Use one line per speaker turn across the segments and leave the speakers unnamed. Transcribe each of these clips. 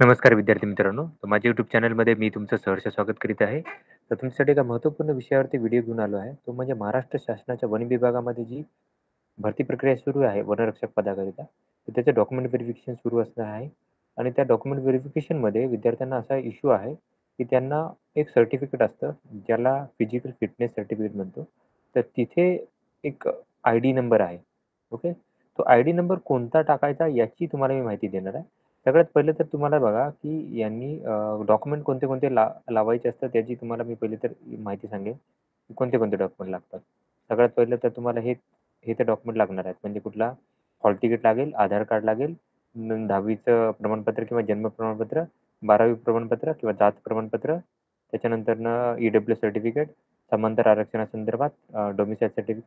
नमस्कार विद्यार्थी मित्रांनो. तर माझ्या YouTube चॅनलमध्ये मी तुमचं सहर्ष स्वागत करीत आहे. तर तुमच्यासाठी एका महत्त्वपूर्ण विषयावरती व्हिडिओ घेऊन आलो आहे. तो म्हणजे महाराष्ट्र शासनाच्या वन विभागामध्ये जी भरती प्रक्रिया सुरू आहे वनरक्षक पदाकरिता, तर त्याचं डॉक्युमेंट व्हेरिफिकेशन सुरू असणार आहे. आणि त्या डॉक्युमेंट व्हेरिफिकेशनमध्ये विद्यार्थ्यांना असा इश्यू आहे, की त्यांना एक सर्टिफिकेट असतं, ज्याला फिजिकल फिटनेस सर्टिफिकेट म्हणतो. तर तिथे एक आय-डी नंबर आहे. ओके. तो आय-डी नंबर कोणता टाकायचा याची तुम्हाला मी माहिती देणार आहे. सगळ्यात पहिलं तर तुम्हाला बघा, की यांनी डॉक्युमेंट कोणते-कोणते लावायचे असतात त्याची तुम्हाला मी पहिले तर माहिती सांगेन, की कोणते-कोणते डॉक्युमेंट लागतात. सगळ्यात पहिलं तर तुम्हाला हे ते डॉक्युमेंट लागणार आहेत. म्हणजे कुठला हॉल तिकीट लागेल, आधार कार्ड लागेल, 10वीचं प्रमाणपत्र किंवा जन्म प्रमाणपत्र, 12वी प्रमाणपत्र किंवा जात प्रमाणपत्र, त्याच्यानंतरनं ई-डब्ल्यू सर्टिफिकेट, समांतर आरक्षणासंदर्भात domicile certificate,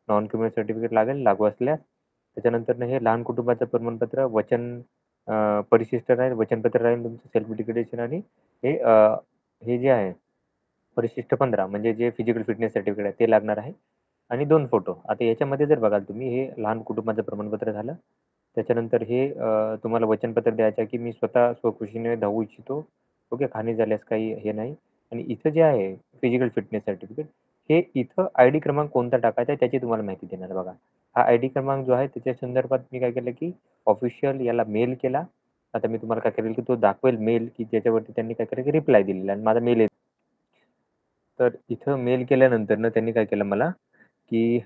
non criminal certificate लागेल लागू असल्यास. त्याच्यानंतरनं हे लहान कुटुंबाचं प्रमाणपत्र, परिशिष्ट राहील, वचनपत्र राहील तुमचं सेल्फ डिक्लेरेशन आणि हे हे जे आहे परिशिष्ट 15 म्हणजे जे फिजिकल फिटनेस सर्टिफिकेट आहे ते लागणार आहे आणि 2 फोटो. आता याच्यामध्ये जर बघाल तुम्ही हे लहान कुटुंबाचं प्रमाणपत्र झालं. त्याच्यानंतर हे तुम्हाला वचनपत्र द्यायचं आहे, की मी स्वतः स्वखुशीने धावू इच्छितो. ओके. हानी झाल्यास काही हे नाही. आणि इथं जे आहे फिजिकल फिटनेस सर्टिफिकेट हे इथं आय-डी क्रमांक कोणता टाकायचा आहे त्याची तुम्हाला माहिती देणार आहे बघा. हा आय-डी क्रमांक जो आहे त्याच्या संदर्भात मी काय केलं, की ऑफिशियल याला मेल केला. आता मी तुम्हाला काय करेल, की तो दाखवेल मेल, की ज्याच्यावरती त्यांनी काय केलं, की रिप्लाय दिलेला आणि माझा मेल तर इथं मेल केल्यानंतरनं त्यांनी काय केलं मला, की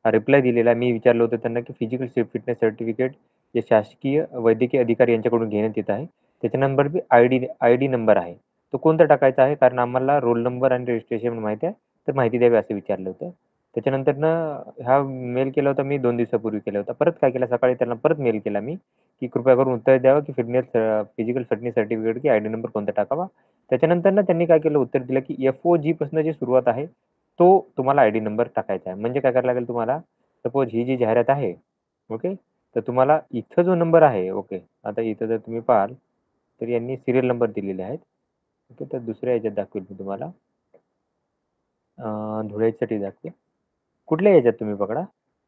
रिप्लाय दिलेला. मी विचारलं होतं त्यांना, की फिजिकल फिटनेस सर्टिफिकेट जे शासकीय वैद्यकीय अधिकारी यांच्याकडून घेण्यात येत आहे. त्याचा नंबर बी आय-डी नंबर आहे. तो कोणता टाकायचा आहे? कारण आम्हाला रोल नंबर आणि रजिस्ट्रेशन माहिती आहे, तर माहिती द्यावी असं विचारलं होतं. त्याच्यानंतरनं हा मेल केला होता मी 2 दिवसापूर्वी केला होता. परत काय केलं सकाळी त्यांना परत मेल केला मी, की कृपया करून उत्तर द्यावं, की फिजिकल फिटनेस सर्टिफिकेट की आय-डी नंबर कोणता टाकावा. त्याच्यानंतरनं त्यांनी काय केलं उत्तर दिलं, की FOG पासून जी सुरुवात आहे, तो तुम्हाला आय-डी नंबर टाकायचा आहे. म्हणजे काय करायला लागेल तुम्हाला, सपोज ही जी जाहिरात आहे, ओके. तर तुम्हाला इथं जो नंबर आहे, ओके. आता इथं जर तुम्ही पाहाल, तर यांनी सीरियल नंबर दिलेले आहेत. ओके. तर दुसऱ्या ह्याच्यात दाखवेल मी तुम्हाला. धुळ्यासाठी दाखवेल. कुठल्या ह्याच्यात तुम्ही पकडा.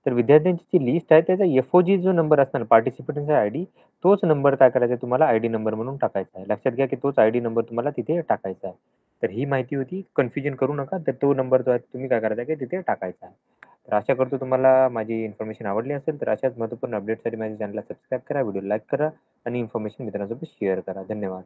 तर विद्यार्थ्यांची जी लिस्ट आहे त्याचा FOG जो नंबर असणार पार्टिसिपंटचा आयडी तोच नंबर काय करायचा आहे तुम्हाला आयडी नंबर म्हणून टाकायचा आहे. लक्षात घ्या की तोच आयडी नंबर तुम्हाला तिथे टाकायचा आहे. तर ही माहिती होती. कन्फ्युजन करू नका. तर तो नंबर जो आहे तुम्ही काय करायचा आहे की तिथे टाकायचा आहे. तर आशा करतो तुम्हाला माझी इन्फॉर्मेशन आवडली असेल. तर अशाच महत्त्वपूर्ण अपडेटसाठी माझ्या चॅनलला सबस्क्राईब करा, व्हिडिओ लाईक करा आणि इन्फॉर्मेशन मित्रांसोबत शेअर करा. धन्यवाद.